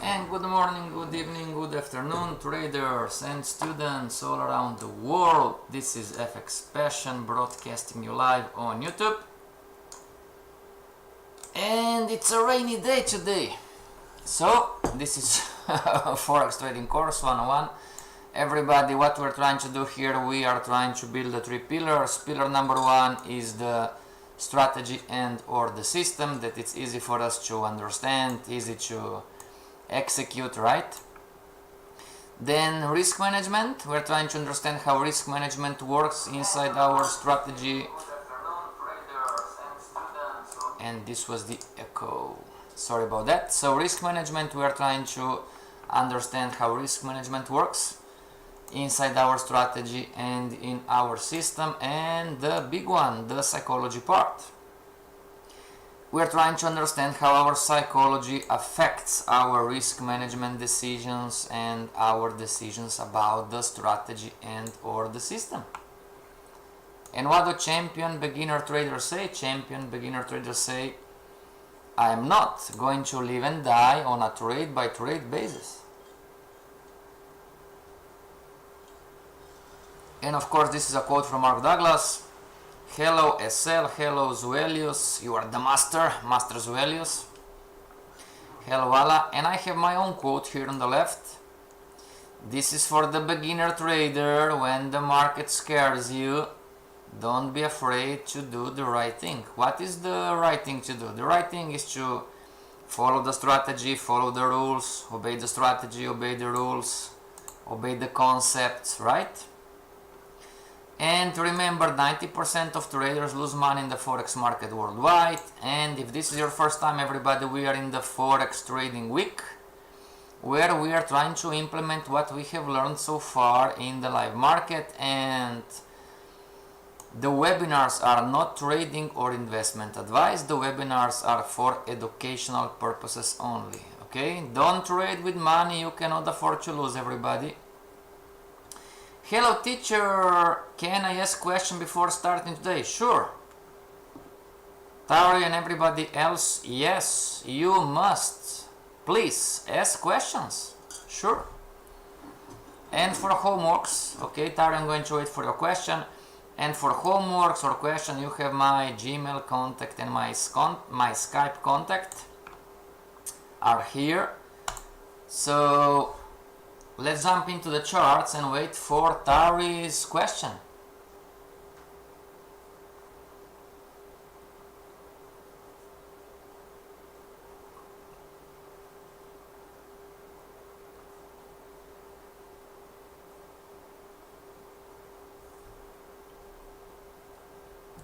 And good morning, good evening, good afternoon, traders and students all around the world. This is FXPassion broadcasting you live on YouTube. And it's a rainy day today. So, this is Forex Trading Course 101. Everybody, what we're trying to do here, we are trying to build the three pillars. Pillar number one is the strategy and or the system, that it's easy for us to understand, easy to execute, right? Then risk management, we're trying to understand how risk management works inside our strategy. And this was the echo, sorry about that. So risk management, we are trying to understand how risk management works inside our strategy and in our system. And the big one, the psychology part, we are trying to understand how our psychology affects our risk management decisions and our decisions about the strategy and or the system. And what do champion beginner traders say? Champion beginner traders say, I am not going to live and die on a trade by trade basis. And of course this is a quote from Mark Douglas. Hello SL, hello Zuelius, you are the master, Master Zuelius. Hello Allah, and I have my own quote here on the left. This is for the beginner trader. When the market scares you, don't be afraid to do the right thing. What is the right thing to do? The right thing is to follow the strategy, follow the rules, obey the strategy, obey the rules, obey the concepts, right? And remember, 90% of traders lose money in the Forex market worldwide. And if this is your first time, everybody, we are in the Forex trading week, where we are trying to implement what we have learned so far in the live market. And the webinars are not trading or investment advice. The webinars are for educational purposes only. Okay? Don't trade with money you cannot afford to lose, everybody. Hello teacher, can I ask a question before starting today? Sure. Tari and everybody else, yes, you must. Please ask questions. Sure. And for homeworks, okay, Tari, I'm going to wait for your question. And for homeworks or question, you have my Gmail contact and my Skype contact are here. So let's jump into the charts and wait for Tari's question.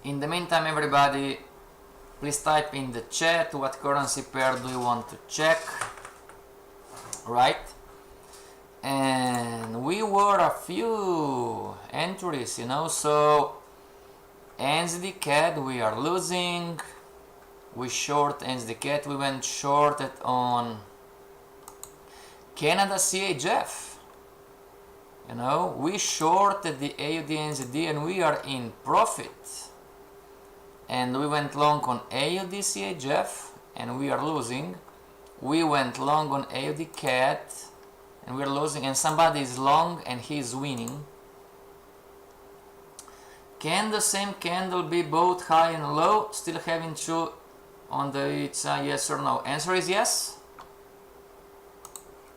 In the meantime, everybody, please type in the chat what currency pair do you want to check, right? And we were a few entries, you know, so NZD CAD we are losing, we short NZD CAD, we went shorted on Canada CHF, you know, we shorted the AUD NZD and we are in profit. And we went long on AUD CHF and we are losing. We went long on AUD CAD and we're losing, and somebody is long and he's winning. Can the same candle be both high and low? Still having two on the, it's a yes or no. Answer is yes.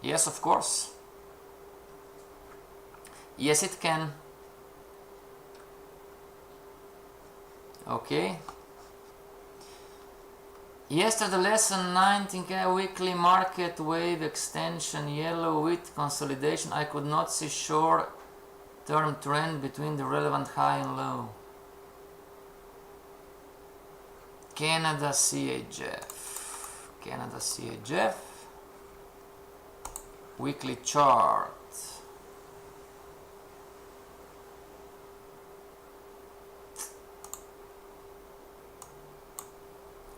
Yes, of course. Yes, it can. Okay. Yesterday lesson 19K weekly market wave extension yellow with consolidation. I could not see short term trend between the relevant high and low. Canada CHF. Canada CHF. Weekly chart.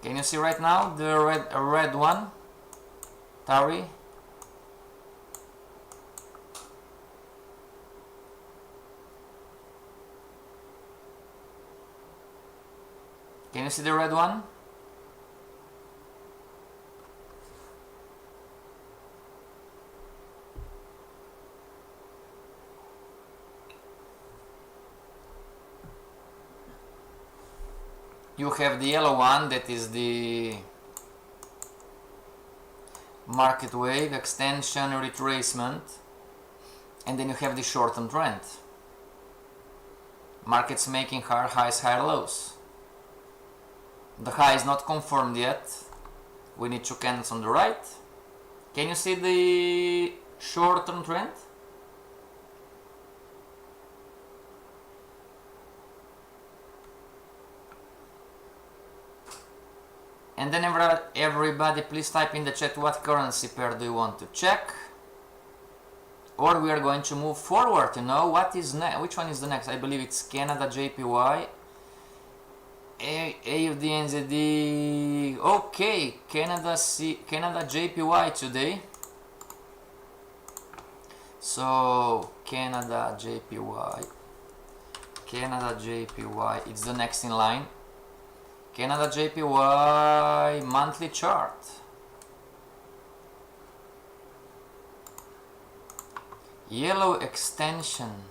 Can you see right now the red one? Tari? Can you see the red one? you have the yellow one, that is the market wave, extension, retracement, and then you have the short-term trend. Markets making higher highs, higher lows. The high is not confirmed yet. We need two candles on the right. Can you see the short-term trend? And then everybody please type in the chat what currency pair do you want to check. Or we are going to move forward, you know, what is next? Which one is the next? I believe it's Canada JPY. AUD NZD. Okay, Canada JPY today. So Canada JPY. It's the next in line. Canada JPY monthly chart. Yellow extension.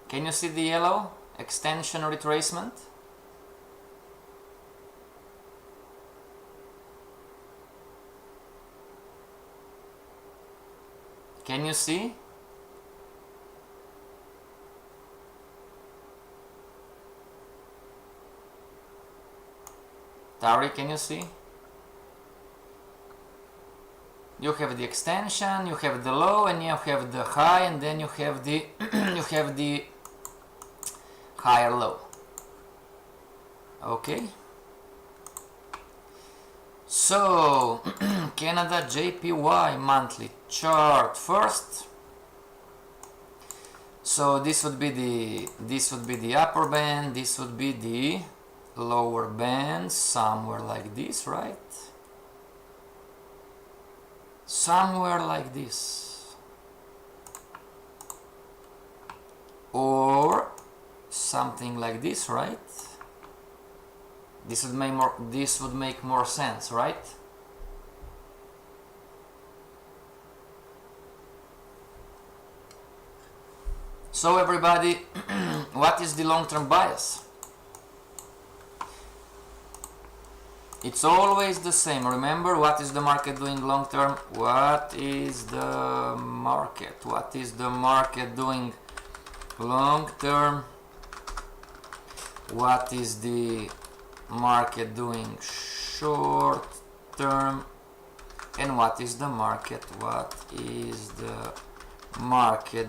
Can you see the yellow extension retracement? Can you see? Tari, can you see? You have the extension, you have the low, and you have the high, and then you have the you have the higher low. Okay. So Canada JPY monthly chart first. So this would be the upper band, this would be the lower band, somewhere like this, right? Somewhere like this, or something like this, right? This would make more sense, right? So everybody, what is the long-term bias? It's always the same. Remember, what is the market doing long term? What is the market doing long term? What is the market doing short term? And what is the market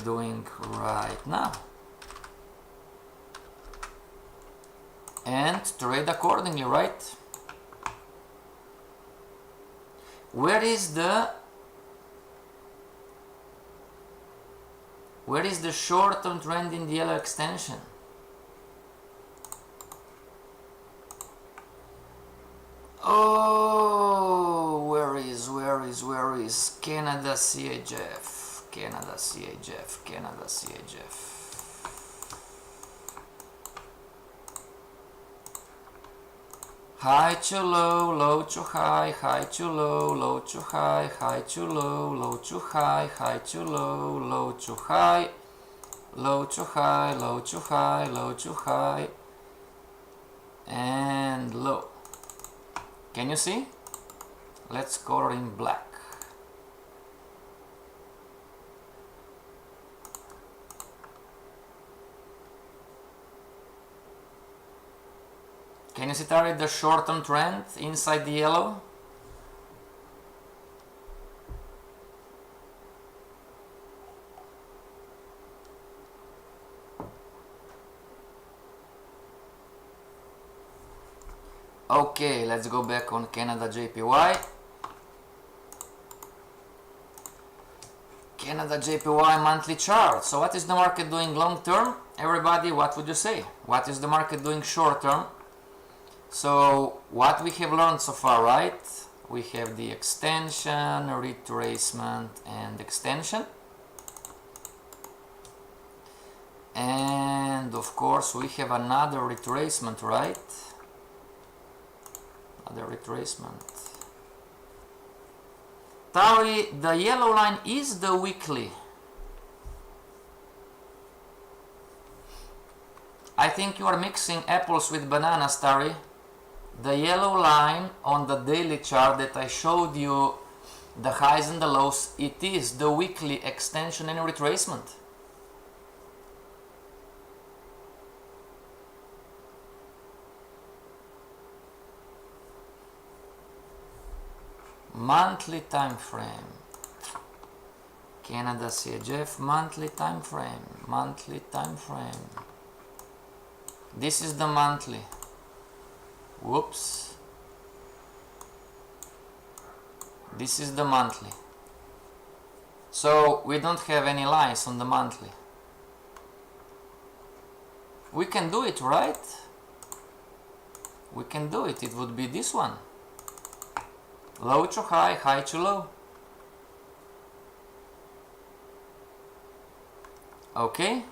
doing right now? And trade accordingly, right? Where is the short-term trend in the yellow extension? Oh, where is Canada CHF? High to low, low to high, high to low, low to high, high to low, low to high, high to low, low to high, low to high, low to high, low to high, and low. Can you see? Let's color in black. Can you see, Tari, the short-term trend inside the yellow? Okay, let's go back on Canada JPY. Canada JPY monthly chart. So what is the market doing long term? Everybody, what would you say? What is the market doing short term? So what we have learned so far, right? We have the extension, retracement, and extension. And of course we have another retracement, right? Another retracement. Tauri, the yellow line is the weekly. I think you are mixing apples with bananas, Tari. The yellow line on the daily chart that I showed you, the highs and the lows, it is the weekly extension and retracement. Monthly time frame. Canada CHF monthly time frame. Monthly time frame. This is the monthly. Whoops. This is the monthly. So we don't have any lines on the monthly. We can do it, right? We can do it. It would be this one. Low to high, high to low. Okay.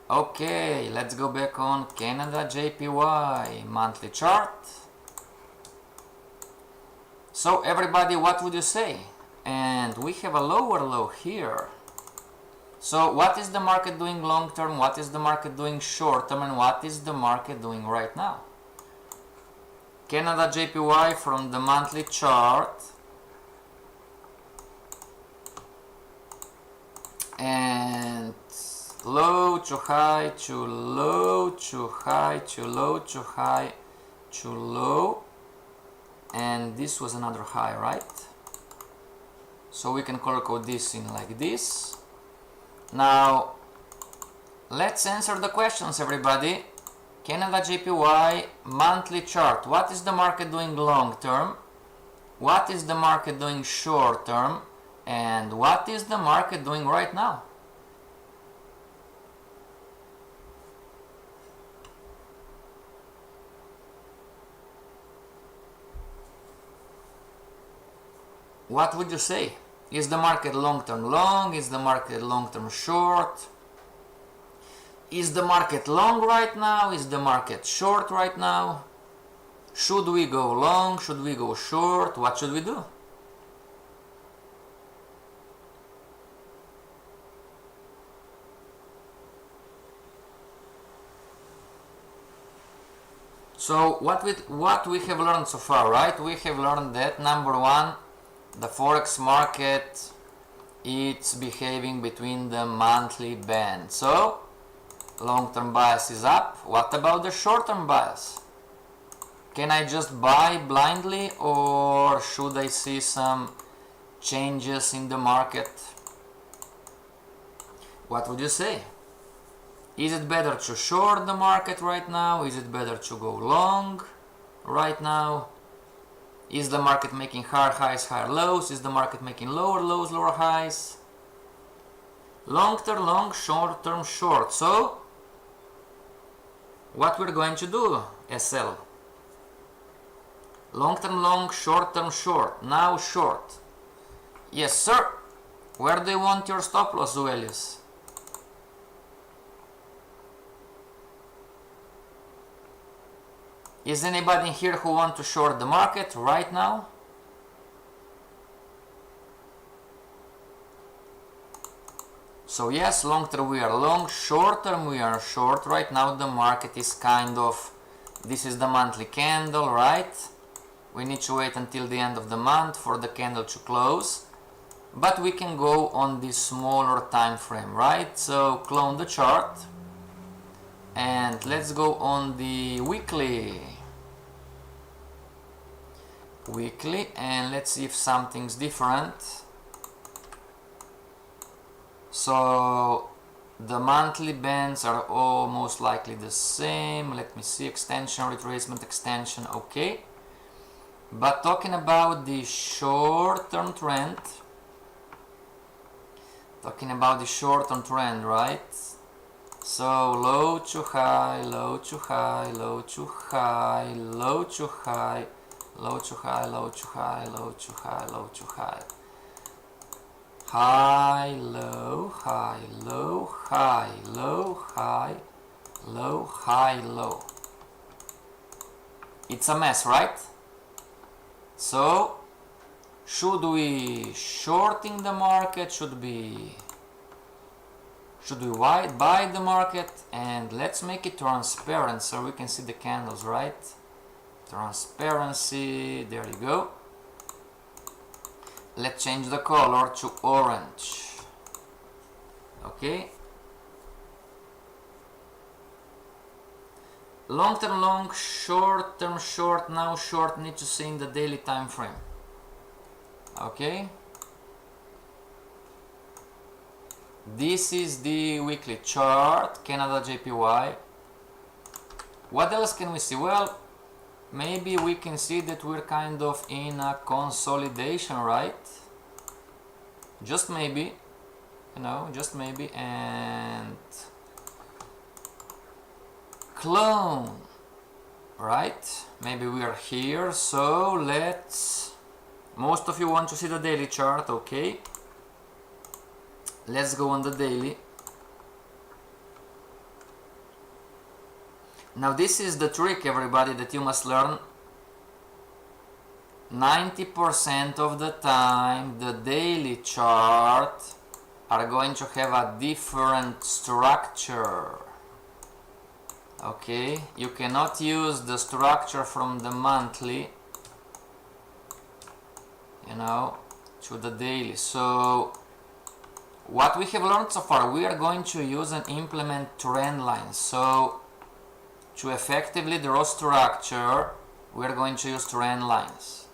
Okay, let's go back on Canada JPY monthly chart. So everybody, what would you say? And we have a lower low here. So what is the market doing long term? What is the market doing short term? And what is the market doing right now? Canada JPY from the monthly chart. And low to high to low to high to low to high to low, and this was another high, right? So we can color code this in like this. Now let's answer the questions, everybody. Canada JPY monthly chart. What is the market doing long term? What is the market doing short term? And what is the market doing right now? What would you say? Is the market long-term long? Is the market long-term short? Is the market long right now? Is the market short right now? Should we go long? Should we go short? What should we do? So what we have learned so far, right? We have learned that number one, the Forex market, it's behaving between the monthly band. So long-term bias is up. What about the short-term bias? Can I just buy blindly, or should I see some changes in the market? What would you say? Is it better to short the market right now? Is it better to go long right now? Is the market making higher highs, higher lows? Is the market making lower lows, lower highs? Long term long, short term short. So what we're going to do, SL? Long term long, short term short. Now short. Yes, sir. Where do you want your stop loss, Zuelius? Is anybody here who want to short the market right now? So yes, long term we are long, short term we are short. Right now the market is kind of, this is the monthly candle, right? We need to wait until the end of the month for the candle to close. But we can go on this smaller time frame, right? So clone the chart. And let's go on the weekly. And let's see if something's different. So the monthly bands are almost likely the same. Let me see, extension, retracement, extension, okay. But talking about the short-term trend, right? So low to high, low to high, low to high, low to high, low to high, low to high, low to high, low to high. High, low, high, low, high, low, high, low, high, low. It's a mess, right? So should we shorting the market? Should be Should we buy the market? And let's make it transparent so we can see the candles, right? Transparency, there you go. Let's change the color to orange. Okay. Long term long, short term short. Now short need to see in the daily time frame. Okay. This is the weekly chart, Canada JPY. What else can we see? Well, maybe we can see that we're kind of in a consolidation, right? Just maybe, you know, just maybe. And clone, right? Maybe we are here. So let's, most of you want to see the daily chart, okay? Let's go on the daily. Now this is the trick, everybody, that you must learn. 90% of the time the daily chart are going to have a different structure. Okay, you cannot use the structure from the monthly, you know, to the daily. So what we have learned so far, we are going to use and implement trend lines. So to effectively draw structure, we are going to use trend lines.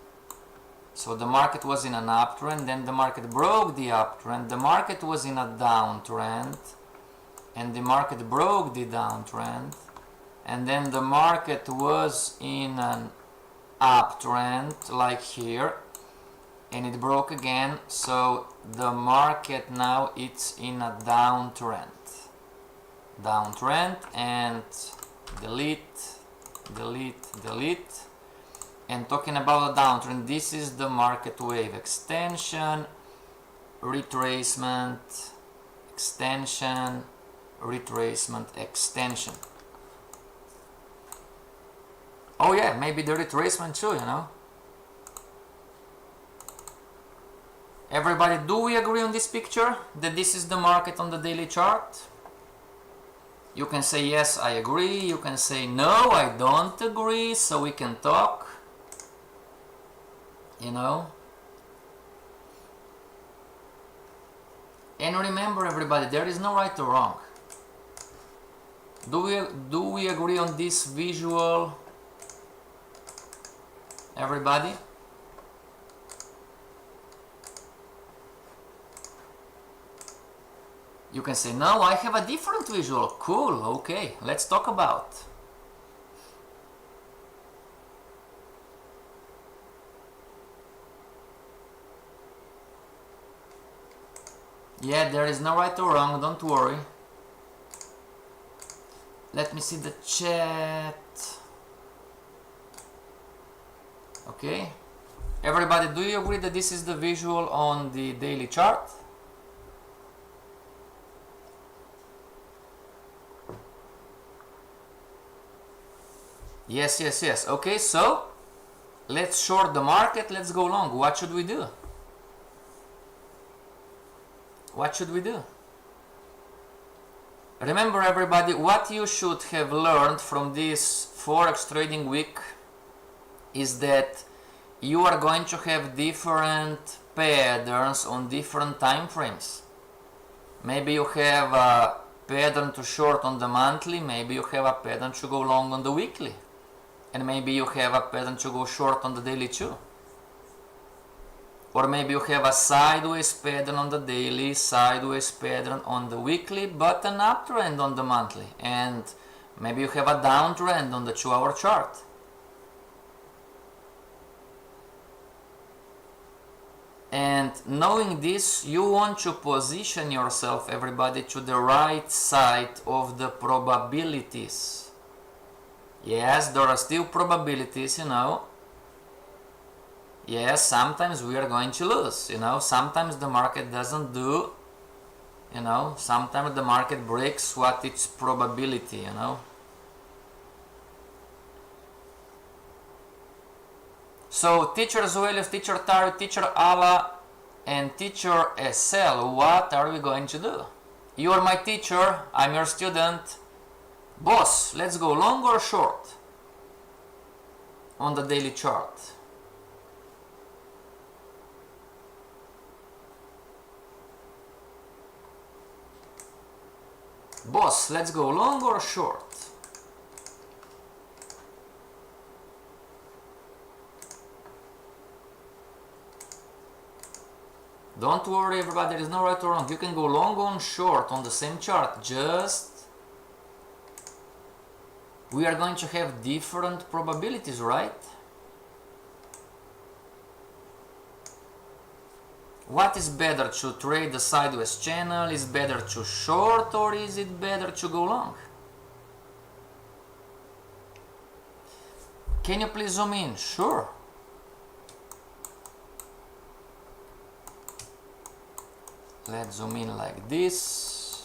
So the market was in an uptrend, then the market broke the uptrend, the market was in a downtrend, and the market broke the downtrend, and then the market was in an uptrend like here, and it broke again. So the market now it's in a downtrend, and delete. And talking about a downtrend, this is the market wave extension, retracement, extension, retracement, extension. Oh yeah, maybe the retracement too, you know. Everybody, do we agree on this picture that this is the market on the daily chart? You can say yes, I agree. You can say no, I don't agree, so we can talk, you know. And remember, everybody, there is no right or wrong. Do we agree on this visual, everybody? You can say, no, I have a different visual. Cool, okay, let's talk about. Yeah, there is no right or wrong, don't worry. Let me see the chat. Okay. Everybody, do you agree that this is the visual on the daily chart? Yes, yes, yes. Okay, so let's short the market, let's go long. What should we do? What should we do? Remember, everybody, what you should have learned from this Forex trading week is that you are going to have different patterns on different time frames. Maybe you have a pattern to short on the monthly, maybe you have a pattern to go long on the weekly, and maybe you have a pattern to go short on the daily too. Or maybe you have a sideways pattern on the daily, sideways pattern on the weekly, but an uptrend on the monthly. And maybe you have a downtrend on the 2-hour chart. And knowing this, you want to position yourself, everybody, to the right side of the probabilities. Yes, there are still probabilities, you know. Yes, sometimes we are going to lose, you know. Sometimes the market doesn't do, you know. Sometimes the market breaks what its probability, you know. So, teacher Zuelius, teacher Tari, teacher Ala, and teacher SL, what are we going to do? You are my teacher, I'm your student. Boss, let's go long or short on the daily chart? Boss, let's go long or short? Don't worry everybody, there is no right or wrong. You can go long or short on the same chart, just we are going to have different probabilities, right? What is better, to trade the sideways channel? Is better to short or is it better to go long? Can you please zoom in? Sure. Let's zoom in like this.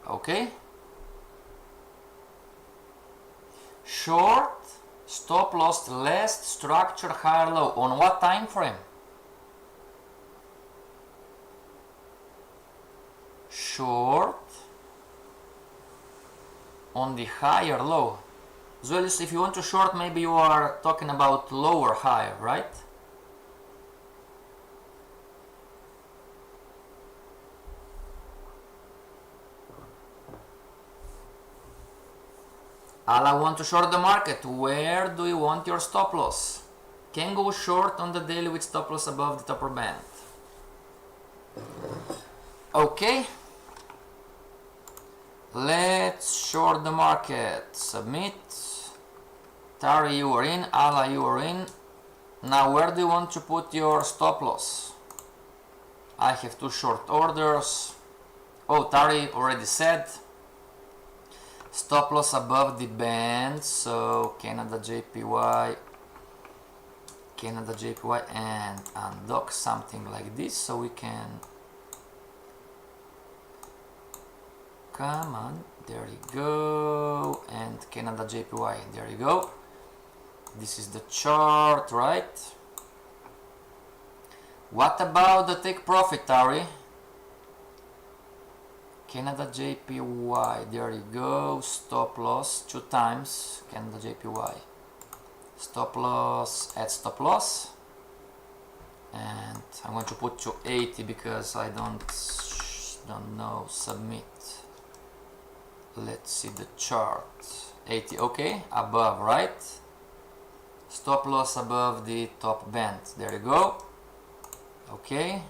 Okay. Short, stop loss less, structure higher low. On what time frame? Short on the higher low. So if you want to short, maybe you are talking about lower higher, right? I want to short the market. Where do you want your stop loss? Can go short on the daily with stop loss above the upper band. Okay. Let's short the market. Submit. Tari, you are in. Ala, you are in. Now where do you want to put your stop loss? I have two short orders. Oh, Tari already said. Stop loss above the band, so Canada JPY and undock something like this, so we can come on, there you go, and Canada JPY, there you go. This is the chart, right? What about the take profit, Tari? Canada JPY, there you go, stop loss 2 times, Canada JPY, stop loss, add stop loss, and I'm going to put to 80 because I don't know, submit, let's see the chart, 80, okay, above, right, stop loss above the top band, there you go, okay.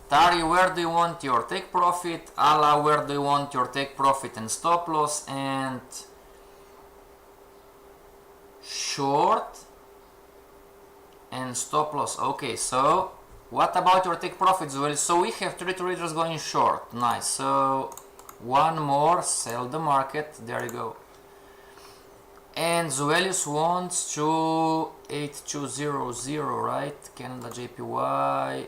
Tari, where do you want your take profit? Ala, where do you want your take profit and stop loss? And short and stop loss. Okay, so what about your take profits? Well, so we have 3 traders going short. Nice. So one more, sell the market. There you go. And Zuelius wants to 8200, right? Canada JPY.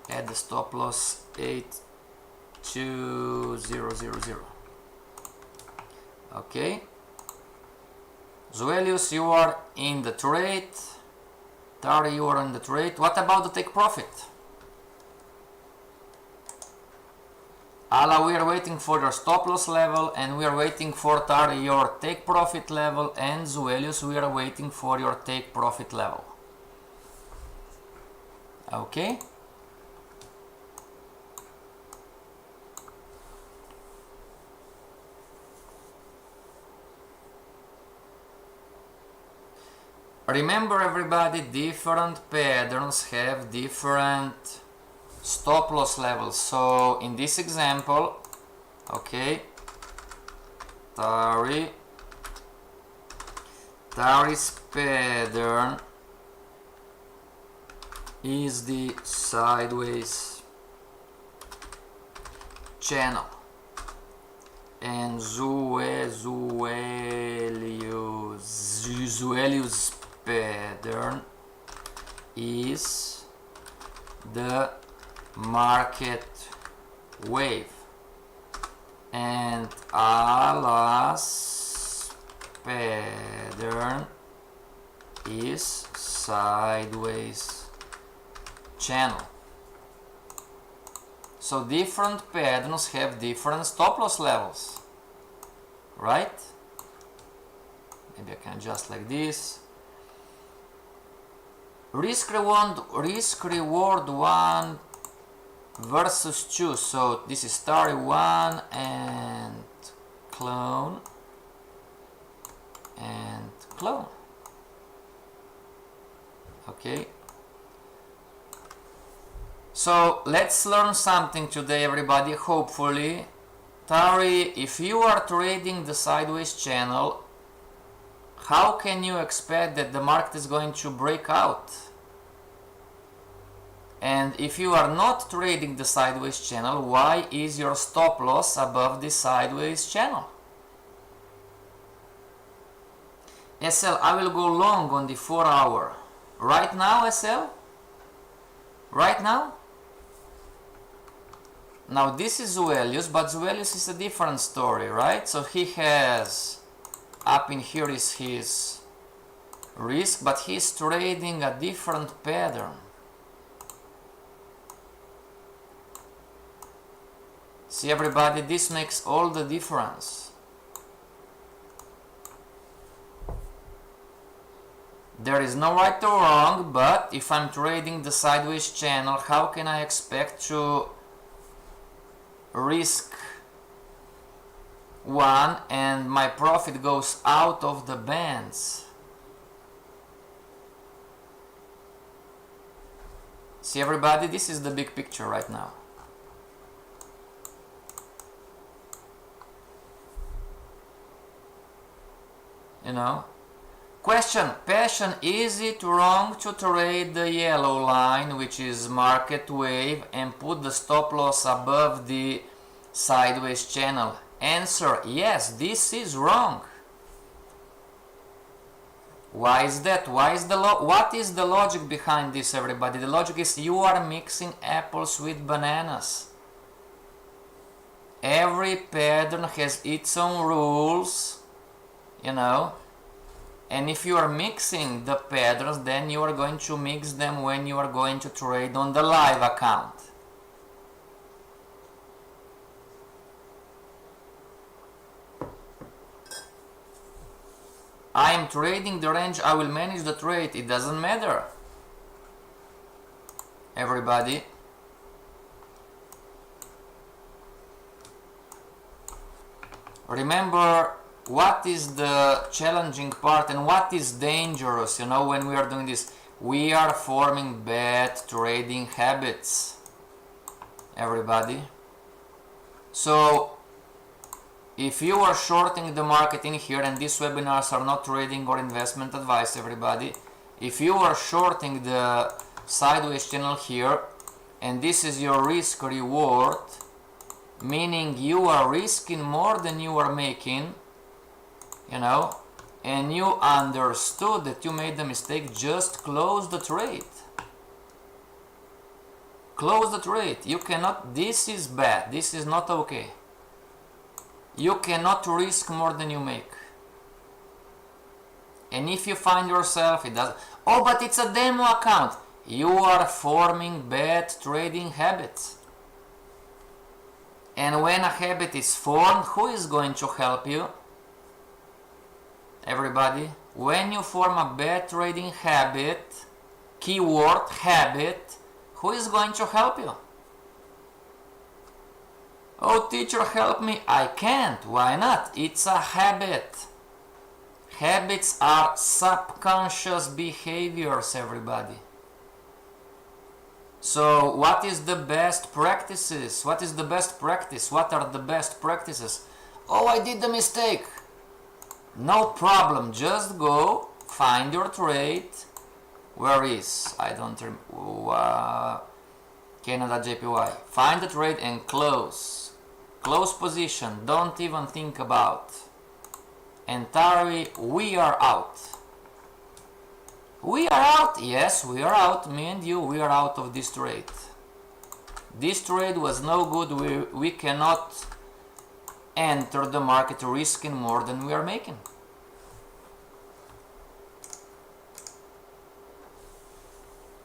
Add the stop loss 82000. Okay. Zuelius, you are in the trade. Tari, you are in the trade. What about the take profit? Ala, we are waiting for your stop loss level, and we are waiting for Tari your take profit level, and Zuelius, we are waiting for your take profit level. Okay. Remember everybody, different patterns have different stop loss levels. So in this example, okay, Tari's pattern is the sideways channel, and Zuelius pattern is the market wave, and Ala's pattern is sideways channel. So different patterns have different stop loss levels, right? Maybe I can adjust like this. Risk reward 1 versus 2. So this is star 1 and clone and clone. Okay. So let's learn something today, everybody. Hopefully, Tari, if you are trading the sideways channel, how can you expect that the market is going to break out? And if you are not trading the sideways channel, why is your stop loss above the sideways channel? SL, I will go long on the 4 hour. Right now, SL? Right now? Now this is Zuelius, but Zuelius is a different story, right? So he has, up in here is his risk, but he's trading a different pattern. See everybody, this makes all the difference. There is no right or wrong, but if I'm trading the sideways channel, how can I expect to risk 1 and my profit goes out of the bands? See everybody, this is the big picture right now. You know? Question, Passion, is it wrong to trade the yellow line, which is market wave, and put the stop loss above the sideways channel? Answer, yes, this is wrong. Why is that? What is the logic behind this, everybody? The logic is you are mixing apples with bananas. Every pattern has its own rules, you know. And if you are mixing the patterns, then you are going to mix them when you are going to trade on the live account. I am trading the range, I will manage the trade, it doesn't matter. Everybody. Remember, what is the challenging part and what is dangerous, you know, when we are doing this? We are forming bad trading habits, everybody. So if you are shorting the market in here, and these webinars are not trading or investment advice, everybody, if you are shorting the sideways channel here and this is your risk reward, meaning you are risking more than you are making, you know, and you understood that you made the mistake, just close the trade. Close the trade. You cannot, this is bad, this is not okay. You cannot risk more than you make. And if you find yourself, it does, oh, but it's a demo account, you are forming bad trading habits. And when a habit is formed, who is going to help you? Everybody, when you form a bad trading habit, keyword habit, who is going to help you? Oh, teacher, help me. I can't. Why not? It's a habit. Habits are subconscious behaviors, everybody. So what is the best practices? What is the best practice? What are the best practices? Oh, I did the mistake. No problem, just go find your trade. Where is, I don't remember, Canada JPY. Find the trade and close. Close position, don't even think about. And Tari, we are out. We are out, yes, we are out, me and you, we are out of this trade. This trade was no good, we cannot enter the market risking more than we are making.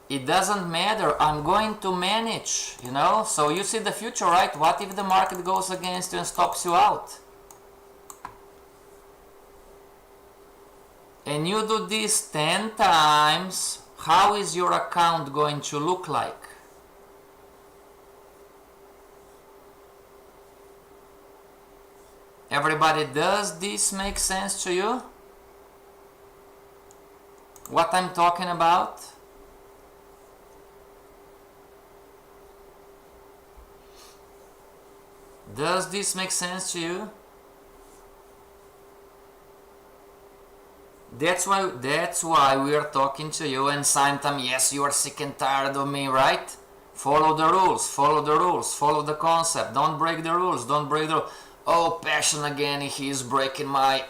It doesn't matter, I'm going to manage, you know. So you see the future, right? What if the market goes against you and stops you out? And you do this 10 times, how is your account going to look like? Everybody, does this make sense to you? What I'm talking about? Does this make sense to you? That's why we are talking to you, and sometimes, yes, you are sick and tired of me, right? Follow the rules, follow the rules, follow the concept, don't break the rules, don't break the rules. Oh, Passion again, he's breaking my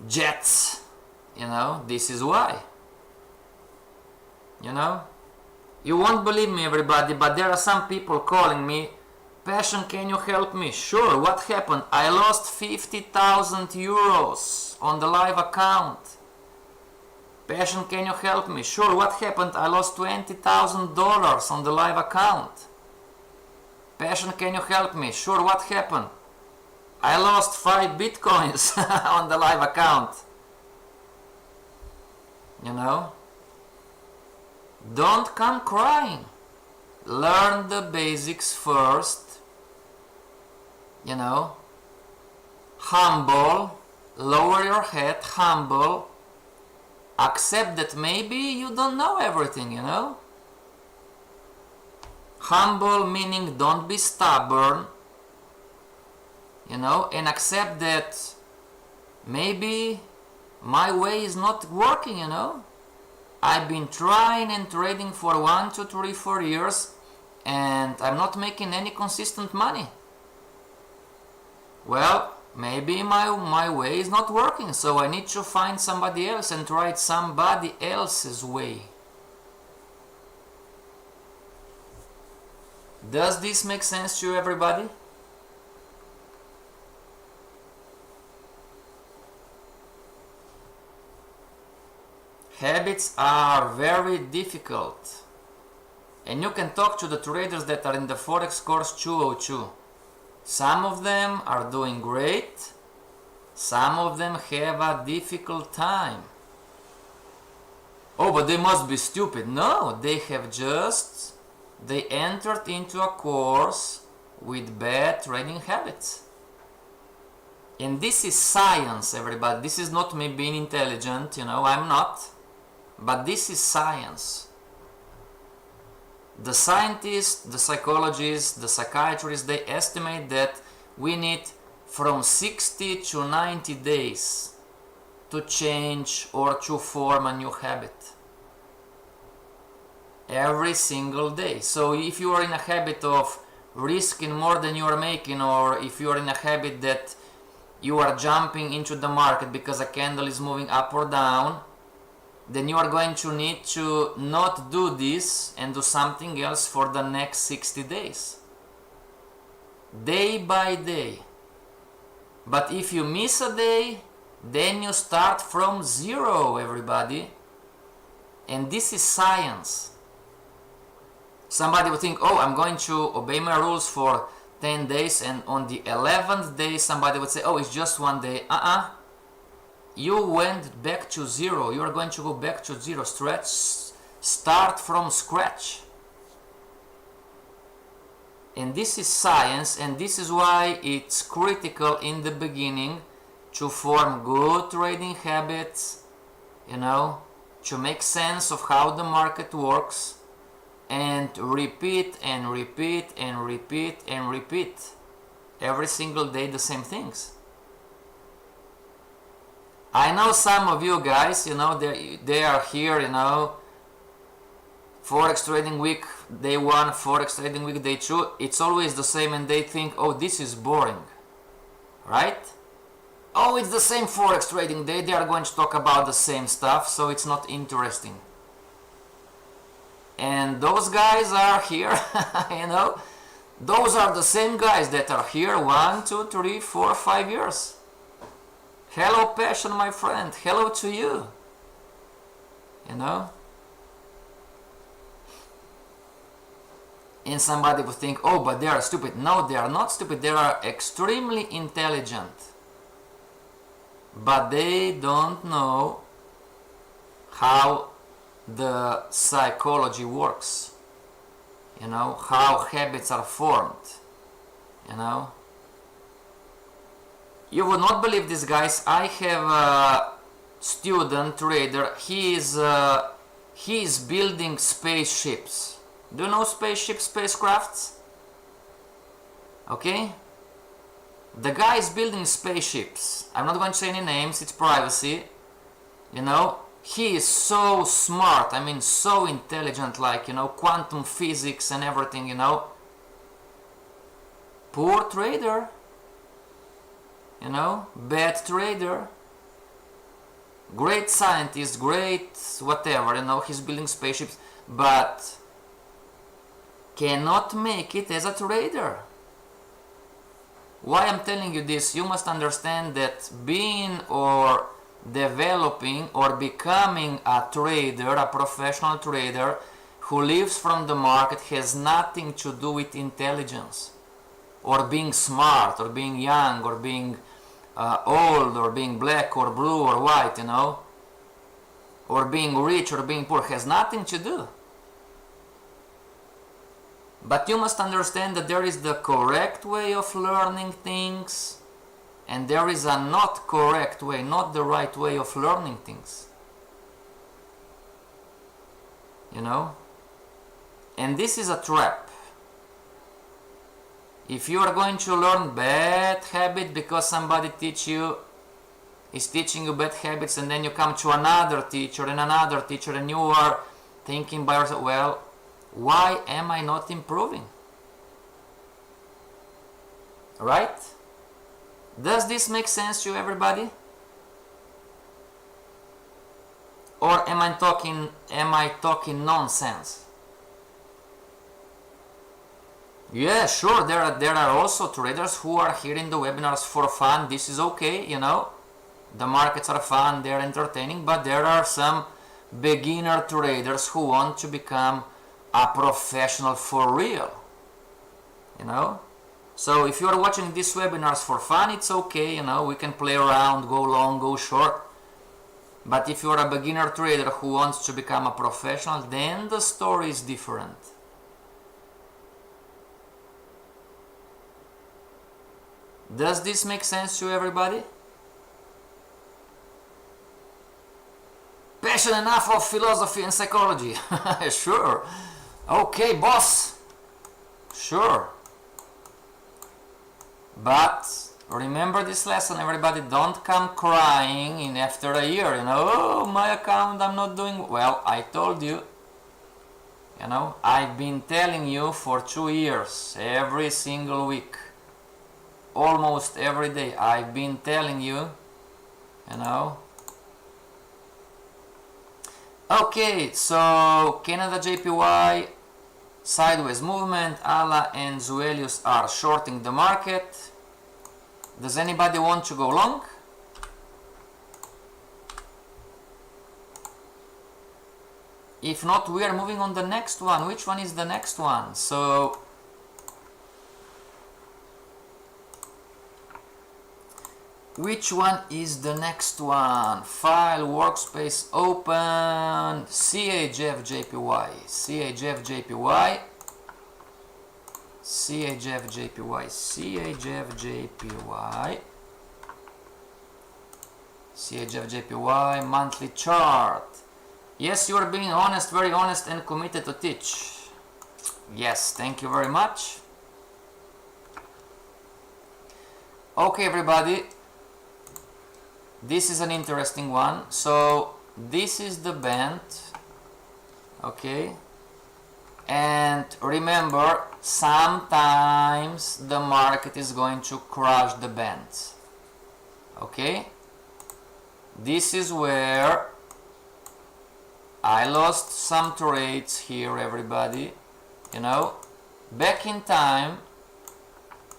jets. You know, this is why. You know? You won't believe me, everybody, but there are some people calling me, Passion, can you help me? Sure, what happened? I lost 50,000 euros on the live account. Passion, can you help me? Sure, what happened? I lost $20,000 on the live account. Passion, can you help me? Sure, what happened? I lost 5 bitcoins on the live account. You know? Don't come crying. Learn the basics first. You know? Humble. Lower your head, humble. Accept that maybe you don't know everything, you know? Humble meaning don't be stubborn, you know, and accept that maybe my way is not working, you know. I've been trying and trading for 1, 2, 3, 4 years and I'm not making any consistent money. Well, maybe my way is not working, so I need to find somebody else and try somebody else's way. Does this make sense to you, everybody? Habits are very difficult. And you can talk to the traders that are in the Forex course 202. Some of them are doing great. Some of them have a difficult time. Oh, but they must be stupid. No, they entered into a course with bad trading habits. And this is science, everybody. This is not me being intelligent, you know, I'm not. But this is science. The scientists, the psychologists, the psychiatrists, they estimate that we need from 60 to 90 days to change or to form a new habit. Every single day. So if you are in a habit of risking more than you are making, or if you are in a habit that you are jumping into the market because a candle is moving up or down, then you are going to need to not do this and do something else for the next 60 days. Day by day. But if you miss a day, then you start from zero, everybody. And this is science. Somebody would think, oh, I'm going to obey my rules for 10 days, and on the 11th day somebody would say, oh, it's just one day. You went back to zero. You are going to go back to zero. Start from scratch. And this is science, and this is why it's critical in the beginning to form good trading habits, you know, to make sense of how the market works, and repeat and repeat and repeat and repeat every single day the same things. I know some of you guys, you know, they are here, you know, Forex Trading Week Day 1, Forex Trading Week Day 2, it's always the same, and they think, oh, this is boring, right? Oh, it's the same Forex Trading Day, they are going to talk about the same stuff, so it's not interesting. And those guys are here, you know, those are the same guys that are here 1, 2, 3, 4, 5 years. Hello, Passion, my friend. Hello to you. You know? And somebody would think, oh, but they are stupid. No, they are not stupid. They are extremely intelligent. But they don't know how the psychology works. You know, how habits are formed. You know. You would not believe this, guys. I have a student trader. He is building spaceships. Do you know spaceships, spacecrafts? Okay? The guy is building spaceships. I'm not going to say any names, it's privacy. You know, he is so smart, I mean so intelligent, like, you know, quantum physics and everything, you know. Poor trader. You know, bad trader. Great scientist, great whatever, you know, he's building spaceships, but cannot make it as a trader. Why I'm telling you this? You must understand that being or developing or becoming a trader, a professional trader who lives from the market, has nothing to do with intelligence or being smart or being young or being old or being black or blue or white, you know, or being rich or being poor. Has nothing to do. But you must understand that there is the correct way of learning things and there is a not correct way, not the right way of learning things. You know? And this is a trap. If you are going to learn bad habit because somebody is teaching you bad habits, and then you come to another teacher and you are thinking by yourself, well, why am I not improving? Right? Does this make sense to everybody? Or am I talking nonsense? Yeah, sure, there are also traders who are here in the webinars for fun. This is okay, you know. The markets are fun, they're entertaining, but there are some beginner traders who want to become a professional for real, you know. So if you are watching these webinars for fun, it's okay, you know, we can play around, go long, go short. But if you are a beginner trader who wants to become a professional, then the story is different. Does this make sense to everybody? Passion enough of philosophy and psychology? Sure. Okay, boss. Sure. But remember this lesson, everybody. Don't come crying in after a year, you know. Oh, my account, I'm not doing well. I told you. You know, I've been telling you for 2 years, every single week, almost every day. I've been telling you, you know. Okay, so Canada JPY, sideways movement. Ala and Zuelius are shorting the market. Does anybody want to go long? If not, we are moving on the next one. Which one is the next one? So which one is the next one? File, workspace, open, CHF JPY, CHF JPY, CHF JPY, CHF JPY, CHF JPY, monthly chart. Yes, you are being honest, very honest and committed to teach. Yes, thank you very much. Okay, everybody. This is an interesting one. So this is the band, okay, and remember, sometimes the market is going to crush the band, okay. This is where I lost some trades here, everybody, you know, back in time,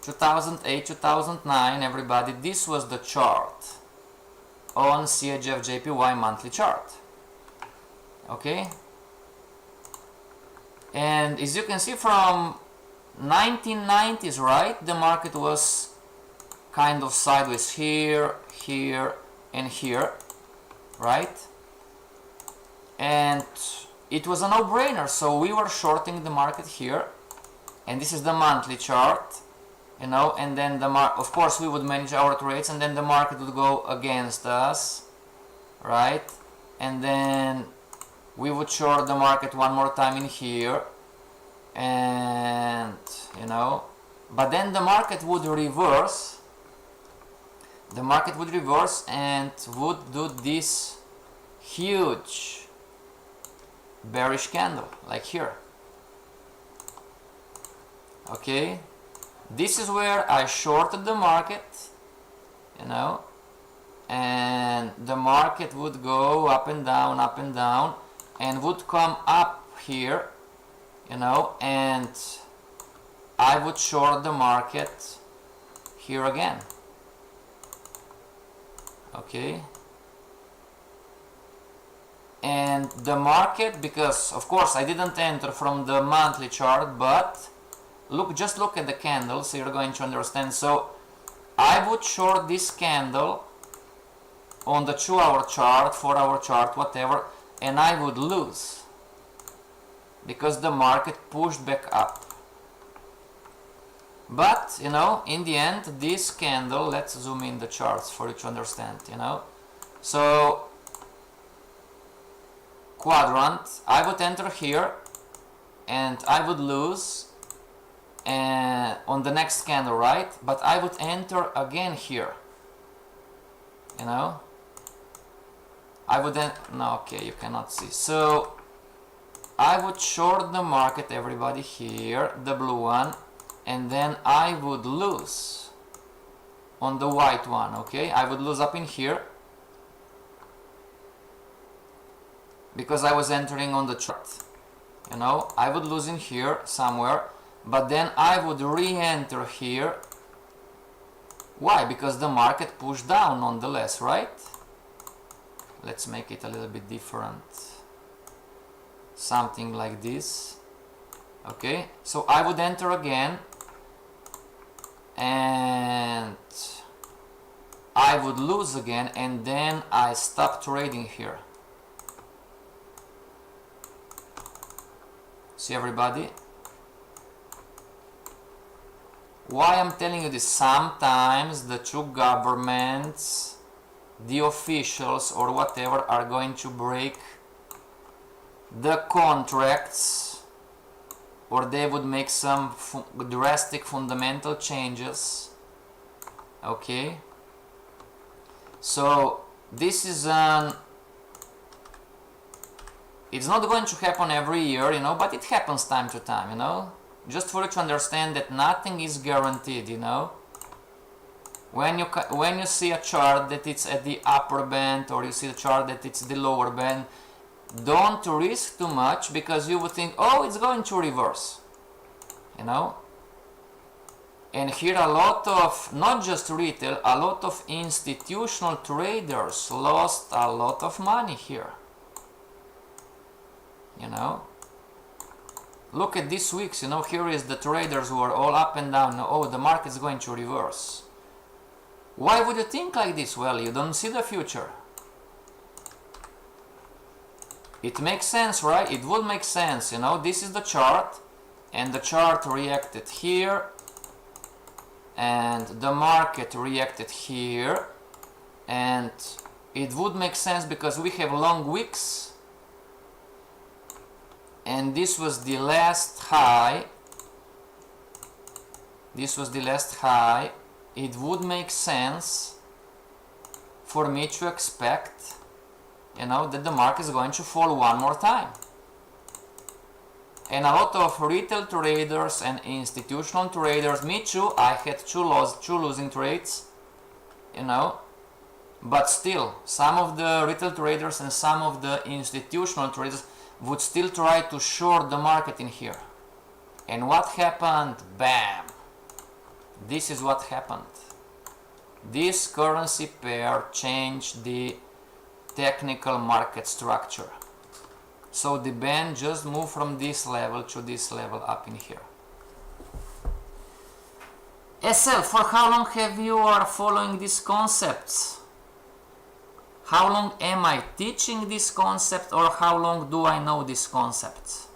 2008, 2009, everybody, this was the chart on CHF JPY monthly chart, okay. And as you can see from 1990s, right, the market was kind of sideways here, here, and here, right? And it was a no-brainer, so we were shorting the market here, and this is the monthly chart, you know, and then of course we would manage our trades, and then the market would go against us, right? And then we would short the market one more time in here, and you know, but then the market would reverse. The market would reverse and would do this huge bearish candle like here. Okay, this is where I shorted the market, you know, and the market would go up and down, and would come up here, you know, and I would short the market here again. Okay, and the market, because of course I didn't enter from the monthly chart, but just look at the candle, so you're going to understand. So I would short this candle on the 2-hour chart, 4-hour chart, whatever, and I would lose because the market pushed back up. But you know, in the end, this candle, let's zoom in the charts for you to understand, you know. So quadrant, I would enter here and I would lose on the next candle, right? But I would enter again here, you know. I would then, no, okay, you cannot see. So I would short the market, everybody, here, the blue one, and then I would lose on the white one. Okay, I would lose up in here because I was entering on the chart, you know. I would lose in here somewhere, but then I would re-enter here. Why? Because the market pushed down nonetheless, right? Let's make it a little bit different, something like this. Okay, so I would enter again and I would lose again, and then I stop trading here. See, everybody? Why I'm telling you this? Sometimes the two governments, the officials or whatever, are going to break the contracts, or they would make some drastic fundamental changes. Okay, so this is it's not going to happen every year, you know, but it happens time to time, you know, just for you to understand that nothing is guaranteed, you know. When you see a chart that it's at the upper band, or you see a chart that it's the lower band, don't risk too much, because you would think, oh, it's going to reverse, you know. And here a lot of, not just retail, a lot of institutional traders lost a lot of money here, you know. Look at these weeks, you know, here is the traders who are all up and down. Oh, the market is going to reverse. Why would you think like this? Well, you don't see the future. It makes sense, right? It would make sense, you know. This is the chart, and the chart reacted here, and the market reacted here, and it would make sense because we have long wicks, and this was the last high. This was the last high. It would make sense for me to expect, you know, that the market is going to fall one more time. And a lot of retail traders and institutional traders, me too, I had two losing trades, you know, but still, some of the retail traders and some of the institutional traders would still try to short the market in here. And what happened? Bam! This is what happened. This currency pair changed the technical market structure. So the band just moved from this level to this level up in here. SL, for how long have you are following these concepts? How long am I teaching this concept, or how long do I know this concept?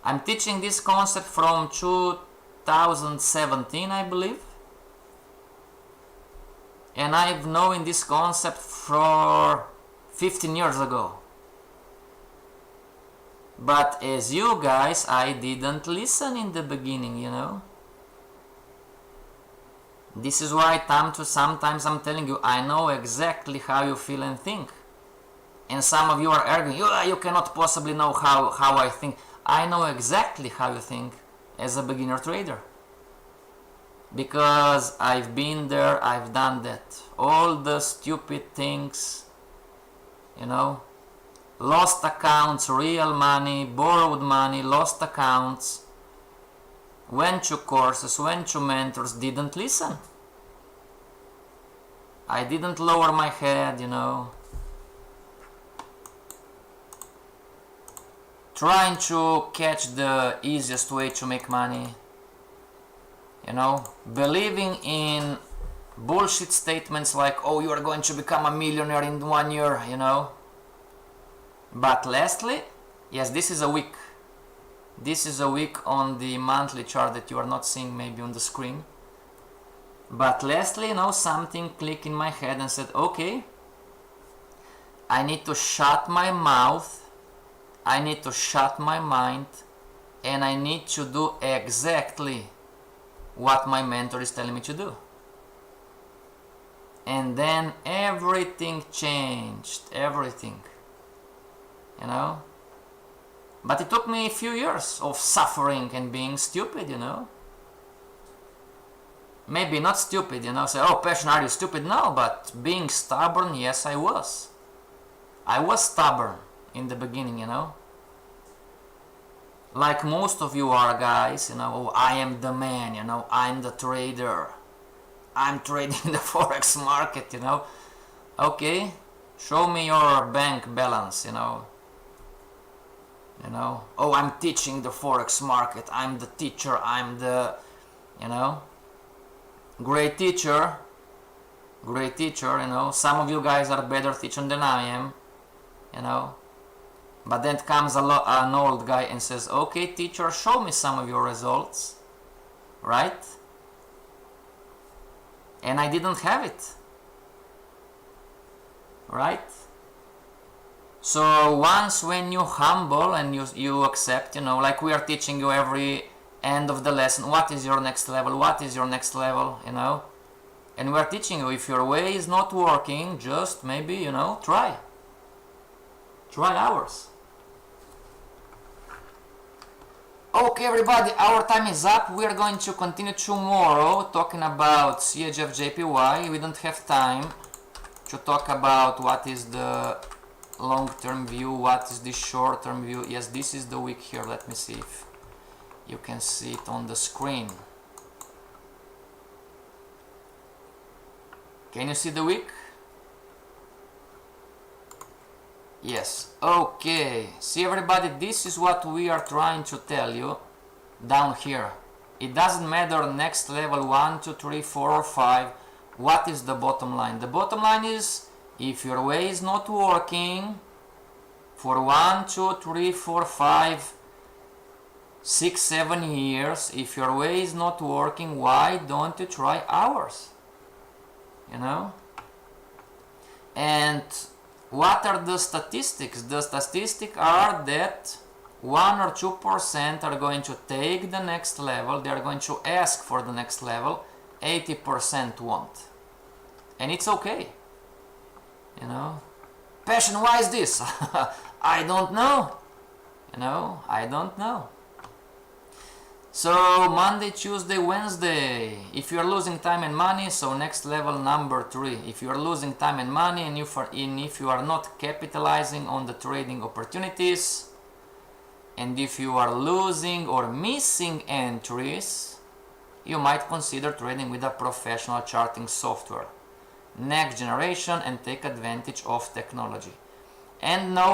I'm teaching this concept from 2017, I believe. And I've known this concept for 15 years ago. But as you guys, I didn't listen in the beginning, you know. This is why sometimes I'm telling you, I know exactly how you feel and think. And some of you are arguing, you cannot possibly know how I think. I know exactly how you think as a beginner trader. Because I've been there, I've done that. All the stupid things, you know. Lost accounts, real money, borrowed money, lost accounts. Went to courses, went to mentors, didn't listen. I didn't lower my head, you know. Trying to catch the easiest way to make money. You know, believing in bullshit statements like, oh, you are going to become a millionaire in 1 year, you know. But lastly, yes, this is a week. This is a week on the monthly chart that you are not seeing maybe on the screen. But lastly, you know, something clicked in my head and said, okay, I need to shut my mouth, I need to shut my mind, and I need to do exactly what my mentor is telling me to do. And then everything changed, everything, you know. But it took me a few years of suffering and being stupid, you know. Maybe not stupid, you know, say, oh, Passion, are you stupid? No, but being stubborn, yes, I was. I was stubborn in the beginning, you know. Like most of you are, guys, you know, oh, I am the man, you know, I'm the trader. I'm trading the Forex market, you know. Okay, show me your bank balance, you know. You know, oh, I'm teaching the Forex market, I'm the teacher, I'm the, you know, great teacher, you know. Some of you guys are better teachers than I am, you know. But then comes an old guy and says, okay, teacher, show me some of your results, right? And I didn't have it, right? So once when you humble and you accept, you know, like we are teaching you every end of the lesson, what is your next level, what is your next level, you know. And we are teaching you, if your way is not working, just maybe, you know, try ours. Okay, everybody, our time is up. We are going to continue tomorrow talking about CHF JPY. We don't have time to talk about what is the long-term view, what is the short-term view. Yes, this is the wick here. Let me see if you can see it on the screen. Can you see the wick? Yes. Okay, see everybody, this is what we are trying to tell you down here. It doesn't matter next level 1, 2, 3, 4 or 5. What is the bottom line? The bottom line is, if your way is not working for 1, 2, 3, 4, 5, 6, 7 years, if your way is not working, why don't you try ours? You know? And what are the statistics? The statistics are that 1 or 2% are going to take the next level, they are going to ask for the next level, 80% won't. And it's okay. You know? Passion, why is this? I don't know. You know, I don't know. So Monday, Tuesday, Wednesday, if you are losing time and money, so next level number 3. If you are losing time and money and if you are not capitalizing on the trading opportunities, and if you are losing or missing entries, you might consider trading with a professional charting software. Next generation, and take advantage of technology. And now